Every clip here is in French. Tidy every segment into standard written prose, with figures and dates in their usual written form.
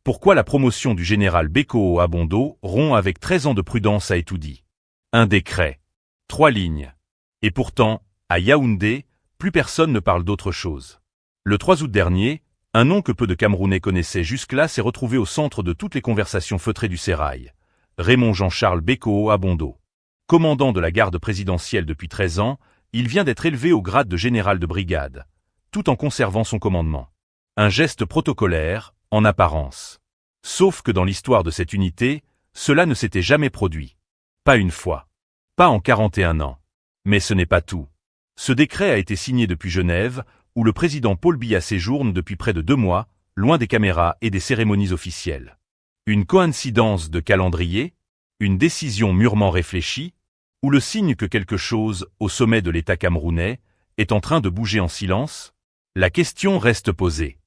Pourquoi la promotion du général Bekoo Abondo rompt avec 13 ans de prudence à Etoudi? Un décret. 3 lignes. Et pourtant, à Yaoundé, plus personne ne parle d'autre chose. Le 3 août dernier, un nom que peu de Camerounais connaissaient jusque-là s'est retrouvé au centre de toutes les conversations feutrées du sérail. Raymond Jean-Charles Bekoo Abondo. Commandant de la garde présidentielle depuis 13 ans, il vient d'être élevé au grade de général de brigade, tout en conservant son commandement. Un geste protocolaire, en apparence. Sauf que dans l'histoire de cette unité, cela ne s'était jamais produit. Pas une fois. Pas en 41 ans. Mais ce n'est pas tout. Ce décret a été signé depuis Genève, où le président Paul Biya séjourne depuis près de 2 mois, loin des caméras et des cérémonies officielles. Une coïncidence de calendrier? Une décision mûrement réfléchie? Ou le signe que quelque chose, au sommet de l'État camerounais, est en train de bouger en silence? La question reste posée.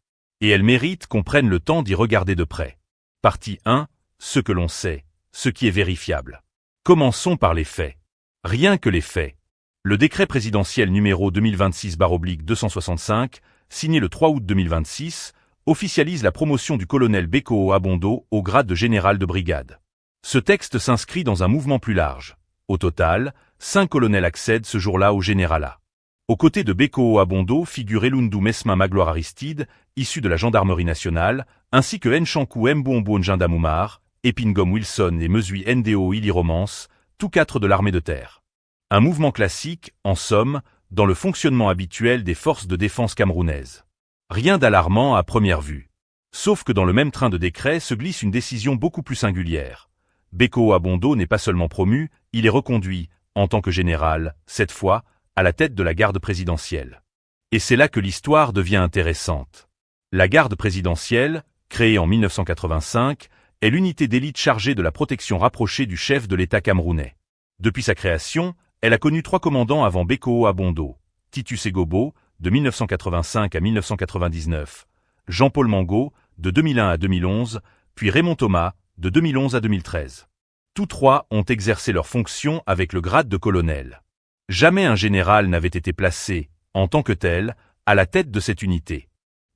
Et elle mérite qu'on prenne le temps d'y regarder de près. Partie 1. Ce que l'on sait, ce qui est vérifiable. Commençons par les faits. Rien que les faits. Le décret présidentiel numéro 2026/265, signé le 3 août 2026, officialise la promotion du colonel Bekoo Abondo au grade de général de brigade. Ce texte s'inscrit dans un mouvement plus large. Au total, 5 colonels accèdent ce jour-là au généralat. Aux côtés de Bekoo Abondo figure Elundou Mesma Magloire Aristide, issu de la gendarmerie nationale, ainsi que Nchankou Mbouombo Njindamoumar, Epingom Wilson et Mesui Ndo Ili Romance, tous 4 de l'armée de terre. Un mouvement classique, en somme, dans le fonctionnement habituel des forces de défense camerounaises. Rien d'alarmant à première vue. Sauf que dans le même train de décret se glisse une décision beaucoup plus singulière. Bekoo Abondo n'est pas seulement promu, il est reconduit, en tant que général, cette fois, à la tête de la garde présidentielle. Et c'est là que l'histoire devient intéressante. La garde présidentielle, créée en 1985, est l'unité d'élite chargée de la protection rapprochée du chef de l'État camerounais. Depuis sa création, elle a connu 3 commandants avant Bekoo Abondo, Titus Egobo, de 1985 à 1999, Jean-Paul Mango, de 2001 à 2011, puis Raymond Thomas, de 2011 à 2013. Tous 3 ont exercé leurs fonctions avec le grade de colonel. Jamais un général n'avait été placé, en tant que tel, à la tête de cette unité.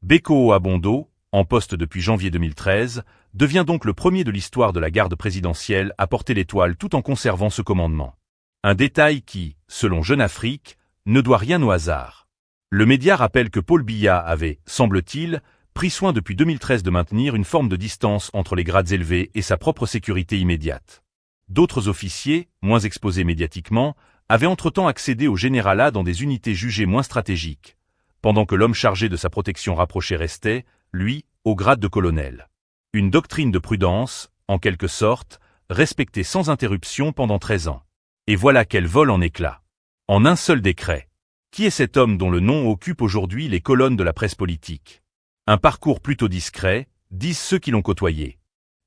Bekoo Abondo, en poste depuis janvier 2013, devient donc le premier de l'histoire de la garde présidentielle à porter l'étoile tout en conservant ce commandement. Un détail qui, selon Jeune Afrique, ne doit rien au hasard. Le média rappelle que Paul Biya avait, semble-t-il, pris soin depuis 2013 de maintenir une forme de distance entre les grades élevés et sa propre sécurité immédiate. D'autres officiers, moins exposés médiatiquement, avaient entre-temps accédé au généralat dans des unités jugées moins stratégiques, pendant que l'homme chargé de sa protection rapprochée restait, lui, au grade de colonel. Une doctrine de prudence, en quelque sorte, respectée sans interruption pendant 13 ans. Et voilà qu'elle vole en éclats. En un seul décret. Qui est cet homme dont le nom occupe aujourd'hui les colonnes de la presse politique? Un parcours plutôt discret, disent ceux qui l'ont côtoyé.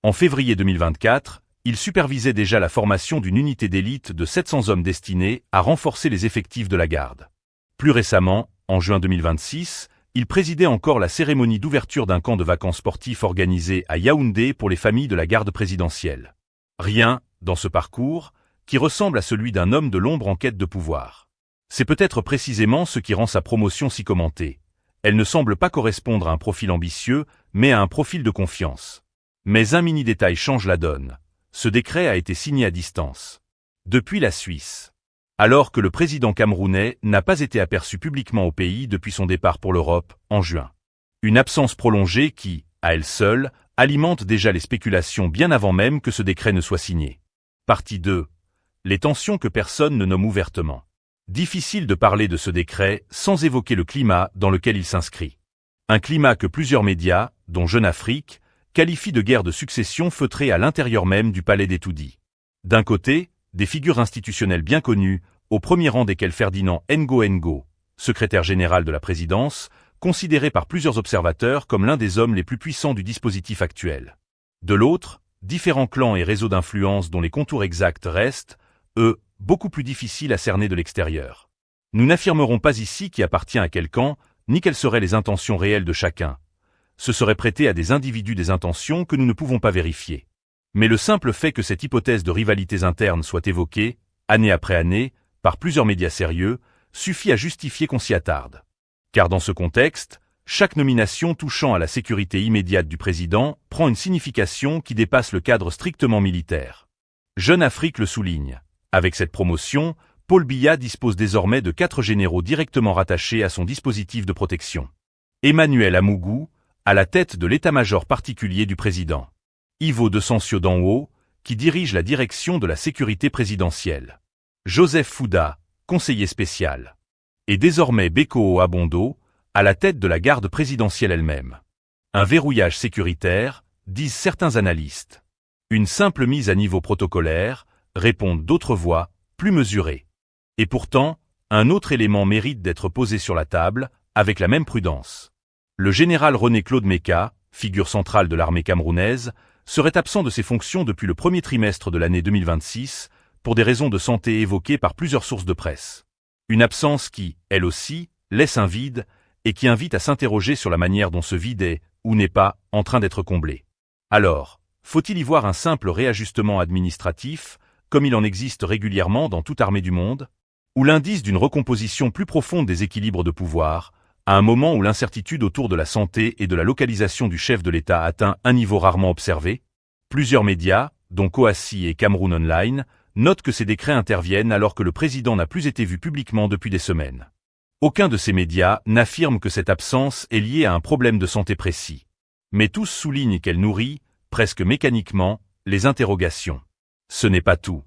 En février 2024, il supervisait déjà la formation d'une unité d'élite de 700 hommes destinés à renforcer les effectifs de la garde. Plus récemment, en juin 2026, il présidait encore la cérémonie d'ouverture d'un camp de vacances sportifs organisé à Yaoundé pour les familles de la garde présidentielle. Rien, dans ce parcours, qui ressemble à celui d'un homme de l'ombre en quête de pouvoir. C'est peut-être précisément ce qui rend sa promotion si commentée. Elle ne semble pas correspondre à un profil ambitieux, mais à un profil de confiance. Mais un mini-détail change la donne. Ce décret a été signé à distance. Depuis la Suisse. Alors que le président camerounais n'a pas été aperçu publiquement au pays depuis son départ pour l'Europe, en juin. Une absence prolongée qui, à elle seule, alimente déjà les spéculations bien avant même que ce décret ne soit signé. Partie 2. Les tensions que personne ne nomme ouvertement. Difficile de parler de ce décret sans évoquer le climat dans lequel il s'inscrit. Un climat que plusieurs médias, dont Jeune Afrique, qualifient de guerre de succession feutrée à l'intérieur même du palais d'Etoudi. D'un côté, des figures institutionnelles bien connues, au premier rang desquelles Ferdinand Ngo, secrétaire général de la présidence, considéré par plusieurs observateurs comme l'un des hommes les plus puissants du dispositif actuel. De l'autre, différents clans et réseaux d'influence dont les contours exacts restent, eux, beaucoup plus difficiles à cerner de l'extérieur. Nous n'affirmerons pas ici qui appartient à quel camp, ni quelles seraient les intentions réelles de chacun. Ce serait prêter à des individus des intentions que nous ne pouvons pas vérifier. Mais le simple fait que cette hypothèse de rivalités internes soit évoquée, année après année, par plusieurs médias sérieux, suffit à justifier qu'on s'y attarde. Car dans ce contexte, chaque nomination touchant à la sécurité immédiate du président prend une signification qui dépasse le cadre strictement militaire. Jeune Afrique le souligne. Avec cette promotion, Paul Biya dispose désormais de 4 généraux directement rattachés à son dispositif de protection. Emmanuel Amougou, à la tête de l'état-major particulier du président. Ivo de Sancio d'Anho, qui dirige la direction de la sécurité présidentielle. Joseph Fouda, conseiller spécial. Et désormais Bekoo Abondo, à la tête de la garde présidentielle elle-même. Un verrouillage sécuritaire, disent certains analystes. Une simple mise à niveau protocolaire, répondent d'autres voix, plus mesurées. Et pourtant, un autre élément mérite d'être posé sur la table, avec la même prudence. Le général René-Claude Meka, figure centrale de l'armée camerounaise, serait absent de ses fonctions depuis le premier trimestre de l'année 2026, pour des raisons de santé évoquées par plusieurs sources de presse. Une absence qui, elle aussi, laisse un vide, et qui invite à s'interroger sur la manière dont ce vide est, ou n'est pas, en train d'être comblé. Alors, faut-il y voir un simple réajustement administratif, comme il en existe régulièrement dans toute armée du monde, ou l'indice d'une recomposition plus profonde des équilibres de pouvoir, à un moment où l'incertitude autour de la santé et de la localisation du chef de l'État atteint un niveau rarement observé? Plusieurs médias, dont Coassi et Cameroun Online, notent que ces décrets interviennent alors que le président n'a plus été vu publiquement depuis des semaines. Aucun de ces médias n'affirme que cette absence est liée à un problème de santé précis. Mais tous soulignent qu'elle nourrit, presque mécaniquement, les interrogations. Ce n'est pas tout.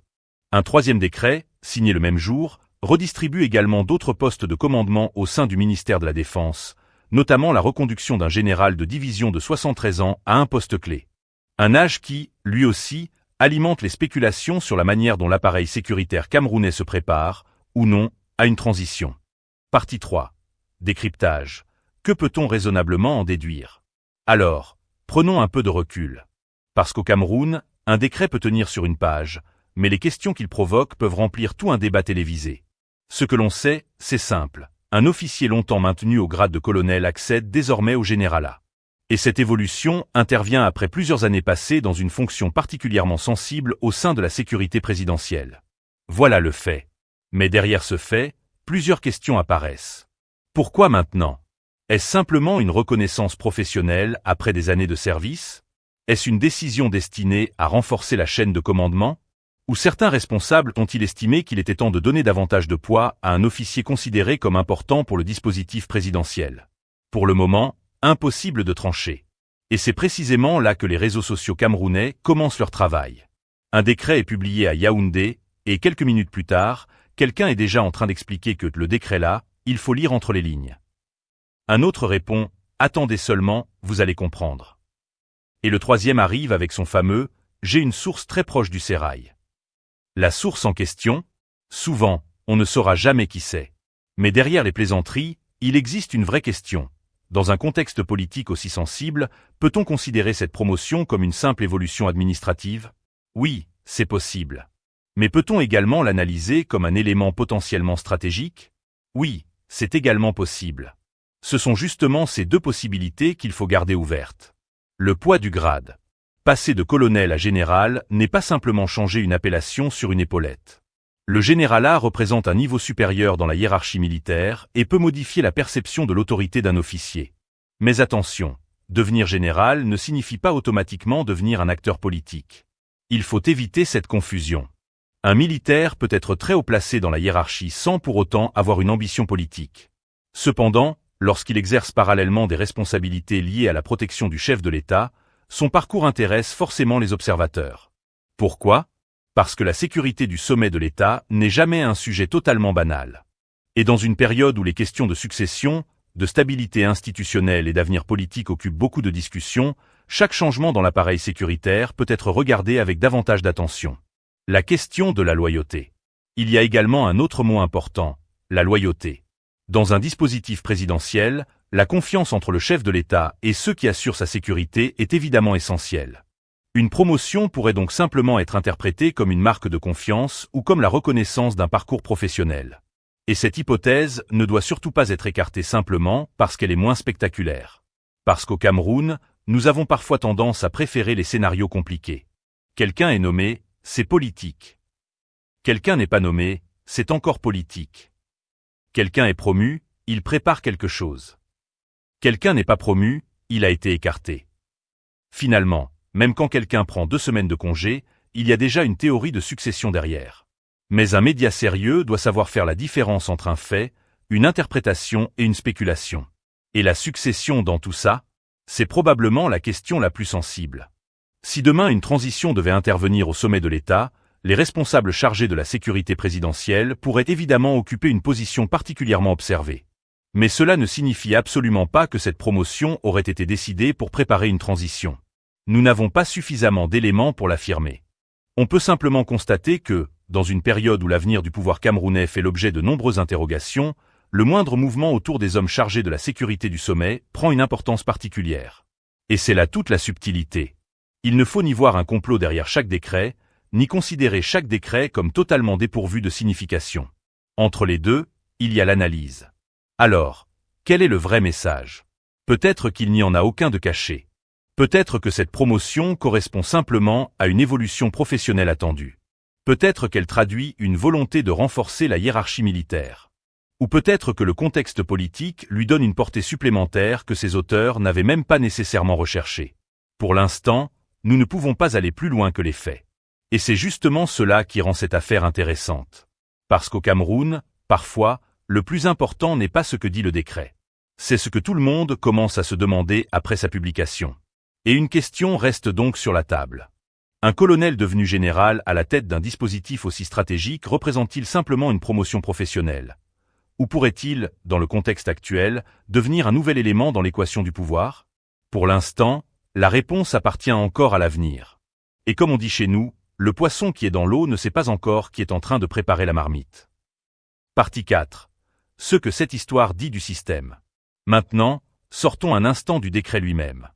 Un troisième décret, signé le même jour, redistribue également d'autres postes de commandement au sein du ministère de la Défense, notamment la reconduction d'un général de division de 73 ans à un poste clé. Un âge qui, lui aussi, alimente les spéculations sur la manière dont l'appareil sécuritaire camerounais se prépare, ou non, à une transition. Partie 3. Décryptage. Que peut-on raisonnablement en déduire? Alors, prenons un peu de recul. Parce qu'au Cameroun, un décret peut tenir sur une page, mais les questions qu'il provoque peuvent remplir tout un débat télévisé. Ce que l'on sait, c'est simple. Un officier longtemps maintenu au grade de colonel accède désormais au généralat. Et cette évolution intervient après plusieurs années passées dans une fonction particulièrement sensible au sein de la sécurité présidentielle. Voilà le fait. Mais derrière ce fait, plusieurs questions apparaissent. Pourquoi maintenant? Est-ce simplement une reconnaissance professionnelle après des années de service? Est-ce une décision destinée à renforcer la chaîne de commandement? Ou certains responsables ont-ils estimé qu'il était temps de donner davantage de poids à un officier considéré comme important pour le dispositif présidentiel? Pour le moment, impossible de trancher. Et c'est précisément là que les réseaux sociaux camerounais commencent leur travail. Un décret est publié à Yaoundé, et quelques minutes plus tard, quelqu'un est déjà en train d'expliquer que le décret-là, il faut lire entre les lignes. Un autre répond « Attendez seulement, vous allez comprendre ». Et le troisième arrive avec son fameux « J'ai une source très proche du sérail ». La source en question, souvent, on ne saura jamais qui c'est. Mais derrière les plaisanteries, il existe une vraie question. Dans un contexte politique aussi sensible, peut-on considérer cette promotion comme une simple évolution administrative? Oui, c'est possible. Mais peut-on également l'analyser comme un élément potentiellement stratégique? Oui, c'est également possible. Ce sont justement ces deux possibilités qu'il faut garder ouvertes. Le poids du grade. Passer de colonel à général n'est pas simplement changer une appellation sur une épaulette. Le généralat représente un niveau supérieur dans la hiérarchie militaire et peut modifier la perception de l'autorité d'un officier. Mais attention, devenir général ne signifie pas automatiquement devenir un acteur politique. Il faut éviter cette confusion. Un militaire peut être très haut placé dans la hiérarchie sans pour autant avoir une ambition politique. Cependant, lorsqu'il exerce parallèlement des responsabilités liées à la protection du chef de l'État, son parcours intéresse forcément les observateurs. Pourquoi? Parce que la sécurité du sommet de l'État n'est jamais un sujet totalement banal. Et dans une période où les questions de succession, de stabilité institutionnelle et d'avenir politique occupent beaucoup de discussions, chaque changement dans l'appareil sécuritaire peut être regardé avec davantage d'attention. La question de la loyauté. Il y a également un autre mot important, la loyauté. Dans un dispositif présidentiel, la confiance entre le chef de l'État et ceux qui assurent sa sécurité est évidemment essentielle. Une promotion pourrait donc simplement être interprétée comme une marque de confiance ou comme la reconnaissance d'un parcours professionnel. Et cette hypothèse ne doit surtout pas être écartée simplement parce qu'elle est moins spectaculaire. Parce qu'au Cameroun, nous avons parfois tendance à préférer les scénarios compliqués. Quelqu'un est nommé, c'est politique. Quelqu'un n'est pas nommé, c'est encore politique. Quelqu'un est promu, il prépare quelque chose. Quelqu'un n'est pas promu, il a été écarté. Finalement, même quand quelqu'un prend 2 semaines de congé, il y a déjà une théorie de succession derrière. Mais un média sérieux doit savoir faire la différence entre un fait, une interprétation et une spéculation. Et la succession dans tout ça, c'est probablement la question la plus sensible. Si demain une transition devait intervenir au sommet de l'État, les responsables chargés de la sécurité présidentielle pourraient évidemment occuper une position particulièrement observée. Mais cela ne signifie absolument pas que cette promotion aurait été décidée pour préparer une transition. Nous n'avons pas suffisamment d'éléments pour l'affirmer. On peut simplement constater que, dans une période où l'avenir du pouvoir camerounais fait l'objet de nombreuses interrogations, le moindre mouvement autour des hommes chargés de la sécurité du sommet prend une importance particulière. Et c'est là toute la subtilité. Il ne faut ni voir un complot derrière chaque décret, ni considérer chaque décret comme totalement dépourvu de signification. Entre les deux, il y a l'analyse. Alors, quel est le vrai message? Peut-être qu'il n'y en a aucun de caché. Peut-être que cette promotion correspond simplement à une évolution professionnelle attendue. Peut-être qu'elle traduit une volonté de renforcer la hiérarchie militaire. Ou peut-être que le contexte politique lui donne une portée supplémentaire que ses auteurs n'avaient même pas nécessairement recherchée. Pour l'instant, nous ne pouvons pas aller plus loin que les faits. Et c'est justement cela qui rend cette affaire intéressante. Parce qu'au Cameroun, parfois, le plus important n'est pas ce que dit le décret. C'est ce que tout le monde commence à se demander après sa publication. Et une question reste donc sur la table. Un colonel devenu général à la tête d'un dispositif aussi stratégique représente-t-il simplement une promotion professionnelle? Ou pourrait-il, dans le contexte actuel, devenir un nouvel élément dans l'équation du pouvoir? Pour l'instant, la réponse appartient encore à l'avenir. Et comme on dit chez nous, le poisson qui est dans l'eau ne sait pas encore qui est en train de préparer la marmite. Partie 4. Ce que cette histoire dit du système. Maintenant, sortons un instant du décret lui-même.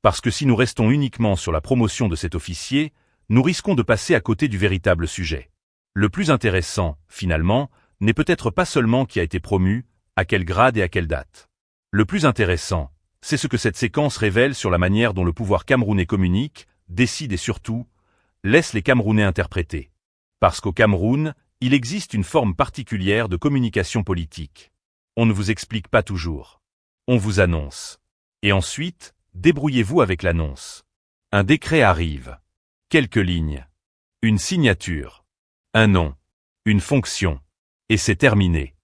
Parce que si nous restons uniquement sur la promotion de cet officier, nous risquons de passer à côté du véritable sujet. Le plus intéressant, finalement, n'est peut-être pas seulement qui a été promu, à quel grade et à quelle date. Le plus intéressant, c'est ce que cette séquence révèle sur la manière dont le pouvoir camerounais communique, décide et surtout, laisse les Camerounais interpréter. Parce qu'au Cameroun, il existe une forme particulière de communication politique. On ne vous explique pas toujours. On vous annonce. Et ensuite, débrouillez-vous avec l'annonce. Un décret arrive. Quelques lignes. Une signature. Un nom. Une fonction. Et c'est terminé.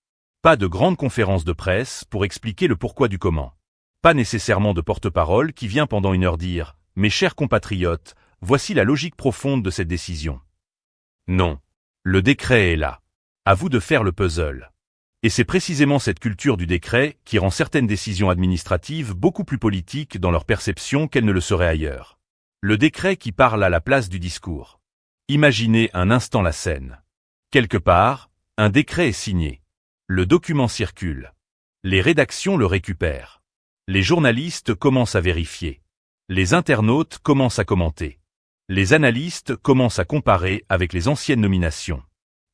Pas de grande conférence de presse pour expliquer le pourquoi du comment. Pas nécessairement de porte-parole qui vient pendant une heure dire « Mes chers compatriotes, voici la logique profonde de cette décision ». Non. Le décret est là. À vous de faire le puzzle. Et c'est précisément cette culture du décret qui rend certaines décisions administratives beaucoup plus politiques dans leur perception qu'elles ne le seraient ailleurs. Le décret qui parle à la place du discours. Imaginez un instant la scène. Quelque part, un décret est signé. Le document circule. Les rédactions le récupèrent. Les journalistes commencent à vérifier. Les internautes commencent à commenter. Les analystes commencent à comparer avec les anciennes nominations.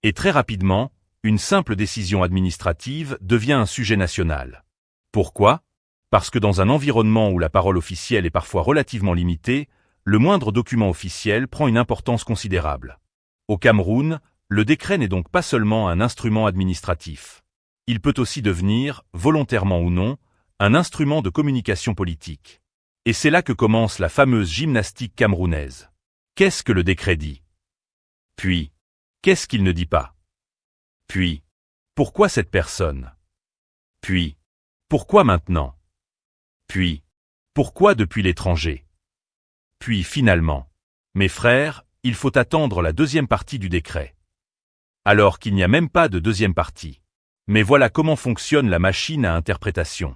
Et très rapidement, une simple décision administrative devient un sujet national. Pourquoi? Parce que dans un environnement où la parole officielle est parfois relativement limitée, le moindre document officiel prend une importance considérable. Au Cameroun, le décret n'est donc pas seulement un instrument administratif. Il peut aussi devenir, volontairement ou non, un instrument de communication politique. Et c'est là que commence la fameuse gymnastique camerounaise. Qu'est-ce que le décret dit? Puis, qu'est-ce qu'il ne dit pas? Puis, pourquoi cette personne? Puis, pourquoi maintenant? Puis, pourquoi depuis l'étranger? Puis finalement, mes frères, il faut attendre la deuxième partie du décret. Alors qu'il n'y a même pas de deuxième partie. Mais voilà comment fonctionne la machine à interprétation.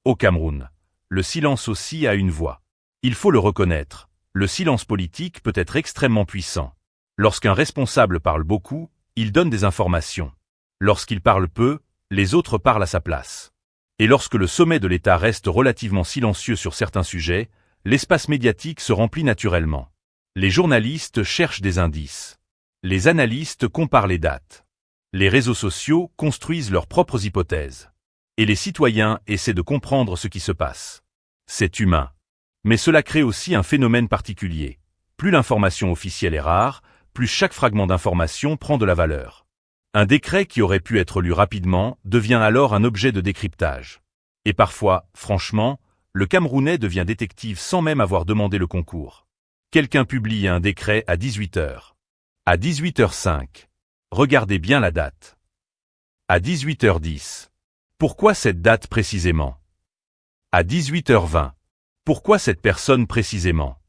Au Cameroun, le silence aussi a une voix. Il faut le reconnaître, le silence politique peut être extrêmement puissant. Lorsqu'un responsable parle beaucoup, il donne des informations. Lorsqu'il parle peu, les autres parlent à sa place. Et lorsque le sommet de l'État reste relativement silencieux sur certains sujets, l'espace médiatique se remplit naturellement. Les journalistes cherchent des indices. Les analystes comparent les dates. Les réseaux sociaux construisent leurs propres hypothèses. Et les citoyens essaient de comprendre ce qui se passe. C'est humain. Mais cela crée aussi un phénomène particulier. Plus l'information officielle est rare, plus chaque fragment d'information prend de la valeur. Un décret qui aurait pu être lu rapidement devient alors un objet de décryptage. Et parfois, franchement, le Camerounais devient détective sans même avoir demandé le concours. Quelqu'un publie un décret à 18h. À 18h05. Regardez bien la date. À 18h10. Pourquoi cette date précisément? À 18h20. Pourquoi cette personne précisément?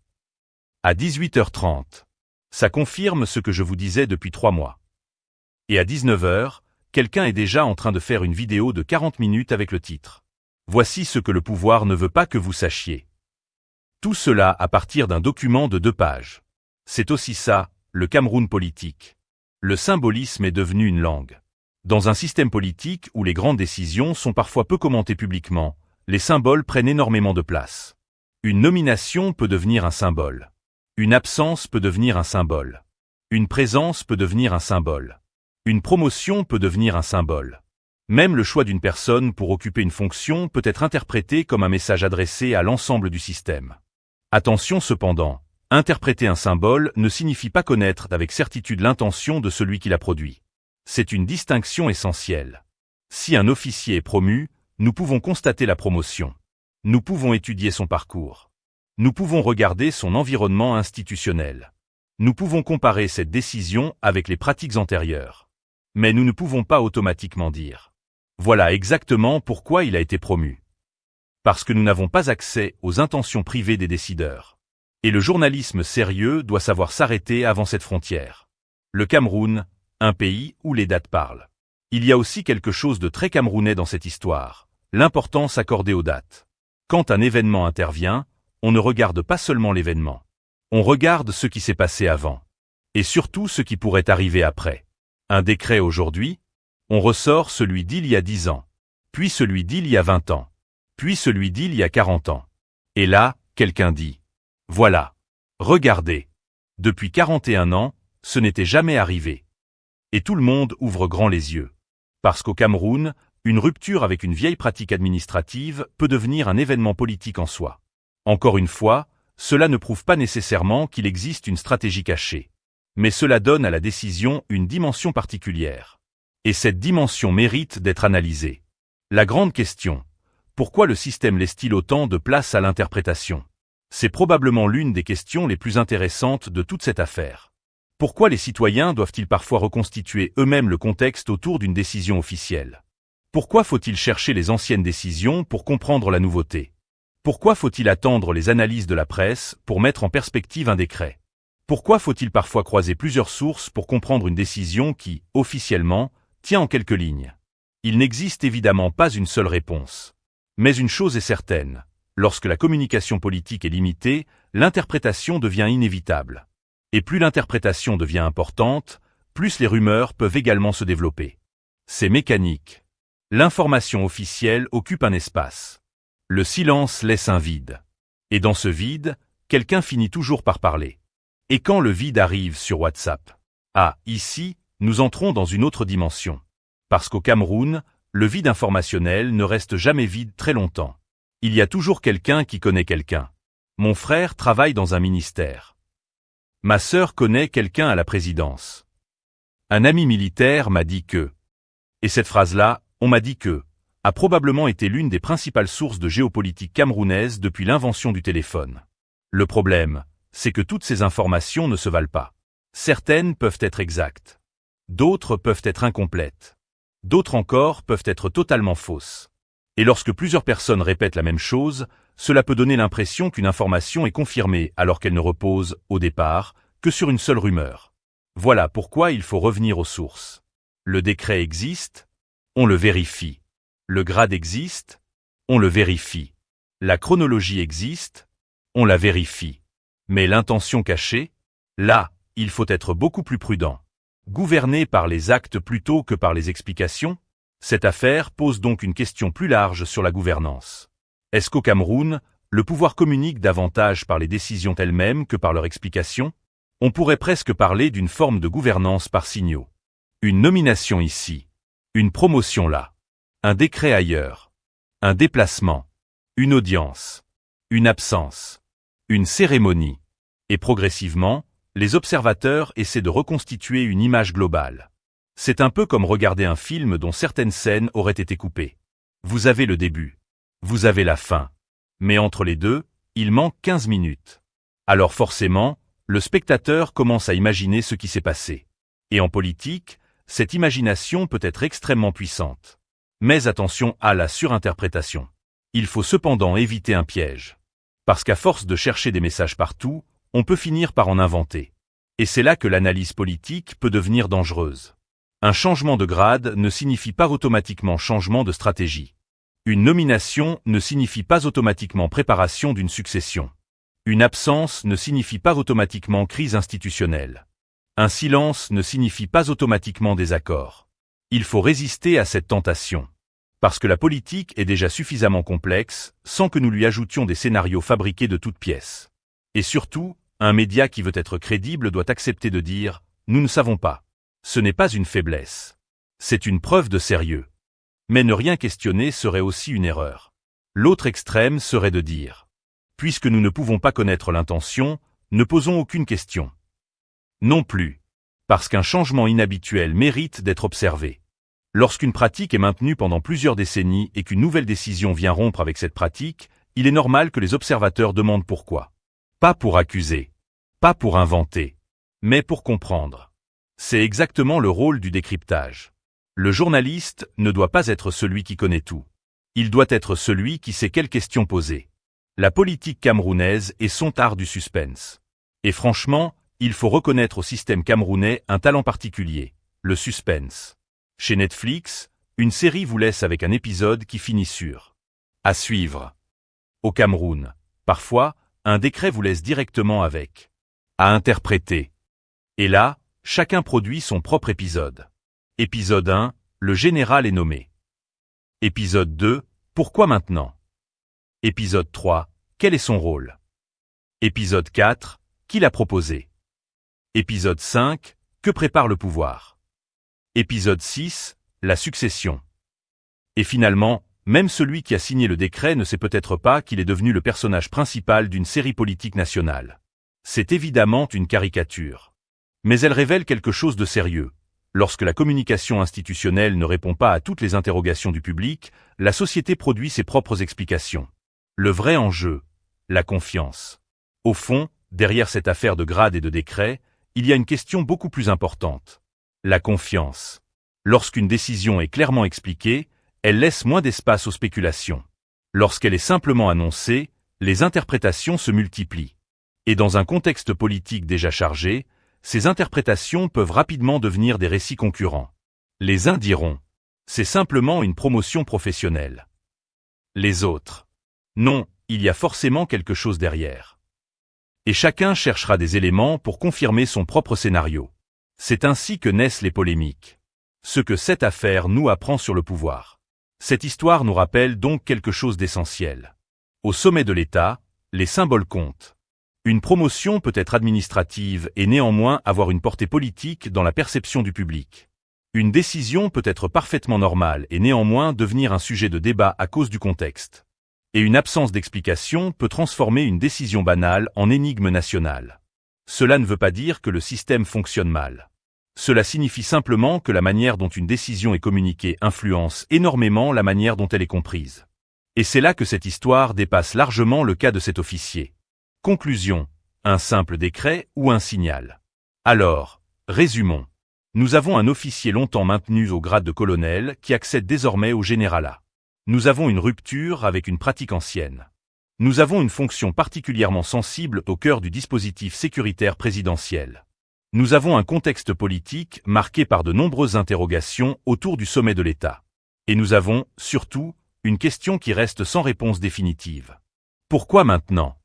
À 18h30. Ça confirme ce que je vous disais depuis 3 mois. Et à 19h, quelqu'un est déjà en train de faire une vidéo de 40 minutes avec le titre. Voici ce que le pouvoir ne veut pas que vous sachiez. Tout cela à partir d'un document de 2 pages. C'est aussi ça, le Cameroun politique. Le symbolisme est devenu une langue. Dans un système politique où les grandes décisions sont parfois peu commentées publiquement, les symboles prennent énormément de place. Une nomination peut devenir un symbole. Une absence peut devenir un symbole. Une présence peut devenir un symbole. Une promotion peut devenir un symbole. Même le choix d'une personne pour occuper une fonction peut être interprété comme un message adressé à l'ensemble du système. Attention cependant, interpréter un symbole ne signifie pas connaître avec certitude l'intention de celui qui l'a produit. C'est une distinction essentielle. Si un officier est promu, nous pouvons constater la promotion. Nous pouvons étudier son parcours. Nous pouvons regarder son environnement institutionnel. Nous pouvons comparer cette décision avec les pratiques antérieures. Mais nous ne pouvons pas automatiquement dire « Voilà exactement pourquoi il a été promu ». Parce que nous n'avons pas accès aux intentions privées des décideurs. Et le journalisme sérieux doit savoir s'arrêter avant cette frontière. Le Cameroun, un pays où les dates parlent. Il y a aussi quelque chose de très camerounais dans cette histoire, l'importance accordée aux dates. Quand un événement intervient, on ne regarde pas seulement l'événement. On regarde ce qui s'est passé avant. Et surtout ce qui pourrait arriver après. Un décret aujourd'hui, on ressort celui d'il y a 10 ans. Puis celui d'il y a 20 ans. Puis celui d'il y a 40 ans. Et là, quelqu'un dit « Voilà. Regardez. Depuis 41 ans, ce n'était jamais arrivé. » Et tout le monde ouvre grand les yeux. Parce qu'au Cameroun, une rupture avec une vieille pratique administrative peut devenir un événement politique en soi. Encore une fois, cela ne prouve pas nécessairement qu'il existe une stratégie cachée. Mais cela donne à la décision une dimension particulière. Et cette dimension mérite d'être analysée. La grande question, pourquoi le système laisse-t-il autant de place à l'interprétation? C'est probablement l'une des questions les plus intéressantes de toute cette affaire. Pourquoi les citoyens doivent-ils parfois reconstituer eux-mêmes le contexte autour d'une décision officielle? Pourquoi faut-il chercher les anciennes décisions pour comprendre la nouveauté? Pourquoi faut-il attendre les analyses de la presse pour mettre en perspective un décret? Pourquoi faut-il parfois croiser plusieurs sources pour comprendre une décision qui, officiellement, tient en quelques lignes? Il n'existe évidemment pas une seule réponse. Mais une chose est certaine, lorsque la communication politique est limitée, l'interprétation devient inévitable. Et plus l'interprétation devient importante, plus les rumeurs peuvent également se développer. C'est mécanique. L'information officielle occupe un espace. Le silence laisse un vide. Et dans ce vide, quelqu'un finit toujours par parler. Et quand le vide arrive sur WhatsApp? Ah, ici, nous entrons dans une autre dimension. Parce qu'au Cameroun, le vide informationnel ne reste jamais vide très longtemps. Il y a toujours quelqu'un qui connaît quelqu'un. Mon frère travaille dans un ministère. Ma sœur connaît quelqu'un à la présidence. Un ami militaire m'a dit que. Et cette phrase-là, on m'a dit que, a probablement été l'une des principales sources de géopolitique camerounaise depuis l'invention du téléphone. Le problème, c'est que toutes ces informations ne se valent pas. Certaines peuvent être exactes. D'autres peuvent être incomplètes. D'autres encore peuvent être totalement fausses. Et lorsque plusieurs personnes répètent la même chose, cela peut donner l'impression qu'une information est confirmée alors qu'elle ne repose, au départ, que sur une seule rumeur. Voilà pourquoi il faut revenir aux sources. Le décret existe, on le vérifie. Le grade existe, on le vérifie. La chronologie existe, on la vérifie. Mais l'intention cachée, là, il faut être beaucoup plus prudent. Gouverner par les actes plutôt que par les explications, cette affaire pose donc une question plus large sur la gouvernance. Est-ce qu'au Cameroun, le pouvoir communique davantage par les décisions elles-mêmes que par leur explication? On pourrait presque parler d'une forme de gouvernance par signaux. Une nomination ici, une promotion là, un décret ailleurs, un déplacement, une audience, une absence, une cérémonie. Et progressivement, les observateurs essaient de reconstituer une image globale. C'est un peu comme regarder un film dont certaines scènes auraient été coupées. Vous avez le début. Vous avez la faim. Mais entre les deux, il manque 15 minutes. Alors forcément, le spectateur commence à imaginer ce qui s'est passé. Et en politique, cette imagination peut être extrêmement puissante. Mais attention à la surinterprétation. Il faut cependant éviter un piège. Parce qu'à force de chercher des messages partout, on peut finir par en inventer. Et c'est là que l'analyse politique peut devenir dangereuse. Un changement de grade ne signifie pas automatiquement changement de stratégie. Une nomination ne signifie pas automatiquement préparation d'une succession. Une absence ne signifie pas automatiquement crise institutionnelle. Un silence ne signifie pas automatiquement désaccord. Il faut résister à cette tentation. Parce que la politique est déjà suffisamment complexe, sans que nous lui ajoutions des scénarios fabriqués de toutes pièces. Et surtout, un média qui veut être crédible doit accepter de dire « Nous ne savons pas ». Ce n'est pas une faiblesse. C'est une preuve de sérieux. Mais ne rien questionner serait aussi une erreur. L'autre extrême serait de dire « Puisque nous ne pouvons pas connaître l'intention, ne posons aucune question ». Non plus. Parce qu'un changement inhabituel mérite d'être observé. Lorsqu'une pratique est maintenue pendant plusieurs décennies et qu'une nouvelle décision vient rompre avec cette pratique, il est normal que les observateurs demandent pourquoi. Pas pour accuser. Pas pour inventer. Mais pour comprendre. C'est exactement le rôle du décryptage. Le journaliste ne doit pas être celui qui connaît tout. Il doit être celui qui sait quelles questions poser. La politique camerounaise est son art du suspense. Et franchement, il faut reconnaître au système camerounais un talent particulier, le suspense. Chez Netflix, une série vous laisse avec un épisode qui finit sur « à suivre ». Au Cameroun, parfois, un décret vous laisse directement avec « à interpréter ». Et là, chacun produit son propre épisode. Épisode 1, le général est nommé. Épisode 2, pourquoi maintenant? Épisode 3, quel est son rôle? Épisode 4, qui l'a proposé? Épisode 5, que prépare le pouvoir? Épisode 6, la succession. Et finalement, même celui qui a signé le décret ne sait peut-être pas qu'il est devenu le personnage principal d'une série politique nationale. C'est évidemment une caricature. Mais elle révèle quelque chose de sérieux. Lorsque la communication institutionnelle ne répond pas à toutes les interrogations du public, la société produit ses propres explications. Le vrai enjeu, la confiance. Au fond, derrière cette affaire de grade et de décret, il y a une question beaucoup plus importante. La confiance. Lorsqu'une décision est clairement expliquée, elle laisse moins d'espace aux spéculations. Lorsqu'elle est simplement annoncée, les interprétations se multiplient. Et dans un contexte politique déjà chargé, ces interprétations peuvent rapidement devenir des récits concurrents. Les uns diront « c'est simplement une promotion professionnelle ». Les autres « non, il y a forcément quelque chose derrière ». Et chacun cherchera des éléments pour confirmer son propre scénario. C'est ainsi que naissent les polémiques. Ce que cette affaire nous apprend sur le pouvoir. Cette histoire nous rappelle donc quelque chose d'essentiel. Au sommet de l'État, les symboles comptent. Une promotion peut être administrative et néanmoins avoir une portée politique dans la perception du public. Une décision peut être parfaitement normale et néanmoins devenir un sujet de débat à cause du contexte. Et une absence d'explication peut transformer une décision banale en énigme nationale. Cela ne veut pas dire que le système fonctionne mal. Cela signifie simplement que la manière dont une décision est communiquée influence énormément la manière dont elle est comprise. Et c'est là que cette histoire dépasse largement le cas de cet officier. Conclusion, un simple décret ou un signal. Alors, résumons. Nous avons un officier longtemps maintenu au grade de colonel qui accède désormais au généralat. Nous avons une rupture avec une pratique ancienne. Nous avons une fonction particulièrement sensible au cœur du dispositif sécuritaire présidentiel. Nous avons un contexte politique marqué par de nombreuses interrogations autour du sommet de l'État. Et nous avons, surtout, une question qui reste sans réponse définitive. Pourquoi maintenant?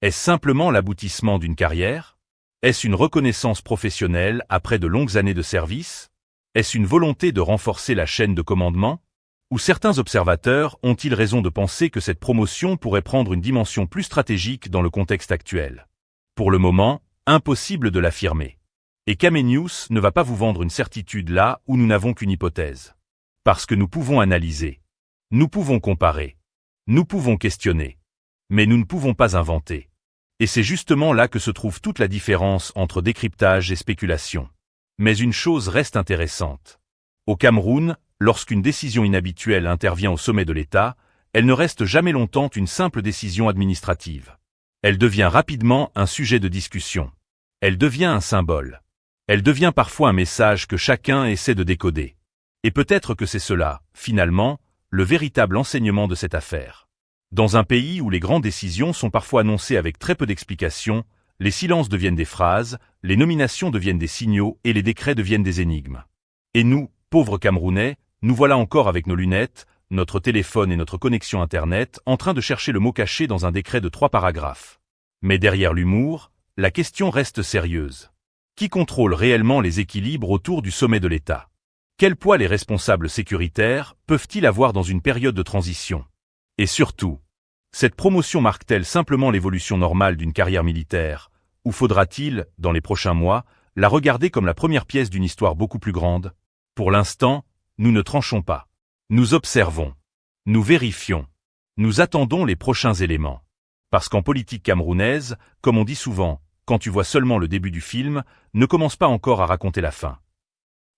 Est-ce simplement l'aboutissement d'une carrière? Est-ce une reconnaissance professionnelle après de longues années de service? Est-ce une volonté de renforcer la chaîne de commandement? Ou certains observateurs ont-ils raison de penser que cette promotion pourrait prendre une dimension plus stratégique dans le contexte actuel? Pour le moment, impossible de l'affirmer. Et Kamenius ne va pas vous vendre une certitude là où nous n'avons qu'une hypothèse. Parce que nous pouvons analyser. Nous pouvons comparer. Nous pouvons questionner. Mais nous ne pouvons pas inventer. Et c'est justement là que se trouve toute la différence entre décryptage et spéculation. Mais une chose reste intéressante. Au Cameroun, lorsqu'une décision inhabituelle intervient au sommet de l'État, elle ne reste jamais longtemps une simple décision administrative. Elle devient rapidement un sujet de discussion. Elle devient un symbole. Elle devient parfois un message que chacun essaie de décoder. Et peut-être que c'est cela, finalement, le véritable enseignement de cette affaire. Dans un pays où les grandes décisions sont parfois annoncées avec très peu d'explications, les silences deviennent des phrases, les nominations deviennent des signaux et les décrets deviennent des énigmes. Et nous, pauvres Camerounais, nous voilà encore avec nos lunettes, notre téléphone et notre connexion Internet en train de chercher le mot caché dans un décret de 3 paragraphes. Mais derrière l'humour, la question reste sérieuse. Qui contrôle réellement les équilibres autour du sommet de l'État? Quel poids les responsables sécuritaires peuvent-ils avoir dans une période de transition? Et surtout, cette promotion marque-t-elle simplement l'évolution normale d'une carrière militaire, ou faudra-t-il, dans les prochains mois, la regarder comme la première pièce d'une histoire beaucoup plus grande? Pour l'instant, nous ne tranchons pas. Nous observons. Nous vérifions. Nous attendons les prochains éléments. Parce qu'en politique camerounaise, comme on dit souvent, quand tu vois seulement le début du film, ne commence pas encore à raconter la fin.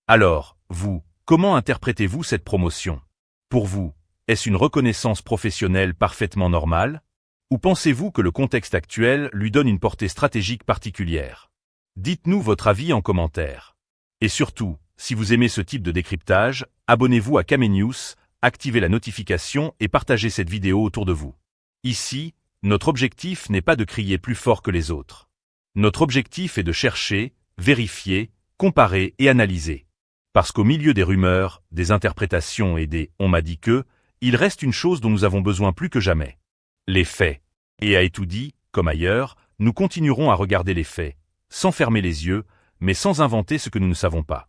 Alors, vous, comment interprétez-vous cette promotion? Pour vous, est-ce une reconnaissance professionnelle parfaitement normale? Ou pensez-vous que le contexte actuel lui donne une portée stratégique particulière? Dites-nous votre avis en commentaire. Et surtout, si vous aimez ce type de décryptage, abonnez-vous à Camé News, activez la notification et partagez cette vidéo autour de vous. Ici, notre objectif n'est pas de crier plus fort que les autres. Notre objectif est de chercher, vérifier, comparer et analyser. Parce qu'au milieu des rumeurs, des interprétations et des « on m'a dit que », il reste une chose dont nous avons besoin plus que jamais. Les faits. Et à Etoudi, comme ailleurs, nous continuerons à regarder les faits, sans fermer les yeux, mais sans inventer ce que nous ne savons pas.